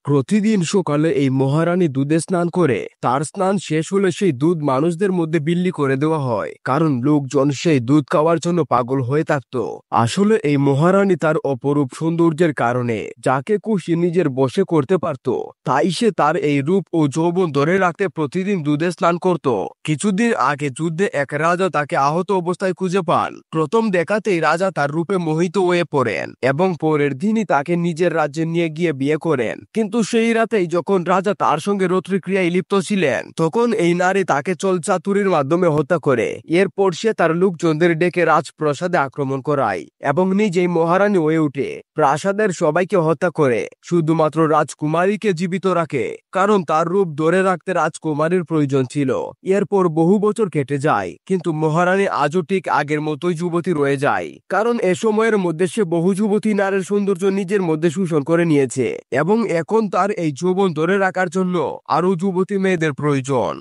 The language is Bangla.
প্রতিদিন সকালে এই মহারানী দুধে স্নান করে তার স্নান শেষ হলে সেই দুধ মানুষদের মধ্যে বিলি করে দেওয়া হয়, কারণ লোকজন সেই দুধ খাওয়ার জন্য পাগল হয়ে থাকত। আসলে এই মহারানী তার অপরূপ সৌন্দর্যের কারণে যাকে খুশি নিজের বশে করতে পারত, তাই সে তার এই রূপ ও যৌবন ধরে রাখতে প্রতিদিন দুধে স্নান করত। কিছুদিন আগে যুদ্ধে এক রাজা তাকে আহত অবস্থায় খুঁজে পান। প্রথম দেখাতেই রাজা তার রূপে মোহিত হয়ে পড়েন এবং পরের দিনই তাকে নিজের রাজ্যে নিয়ে গিয়ে বিয়ে করেন। কিন্তু সেই রাতেই যখন রাজা তার সঙ্গে রৌদ্রক্রিয়ায় লিপ্ত ছিলেন, তখন এই নারী তাকে চলচাতুরির মাধ্যমে হত্যা করে। এরপর সে তার লোকজনদের ডেকে রাজপ্রাসাদে আক্রমণ করায় এবং নিজেই মহারানী হয়ে উঠে প্রাসাদের সবাইকে হত্যা করে শুধুমাত্র রাজকুমারীকে জীবিত রাখে, কারণ তার রূপ ধরে রাখতে রাজকুমারীর প্রয়োজন ছিল। এরপর বহু বছর কেটে যায়, কিন্তু মহারানী আজও ঠিক আগের মতোই যুবতী রয়ে যায়, কারণ এ সময়ের মধ্যে সে বহু যুবতী নারীর সৌন্দর্য নিজের মধ্যে শোষণ করে নিয়েছে এবং এখন তার এই যৌবন ধরে রাখার জন্য আরো যুবতী মেয়েদের প্রয়োজন।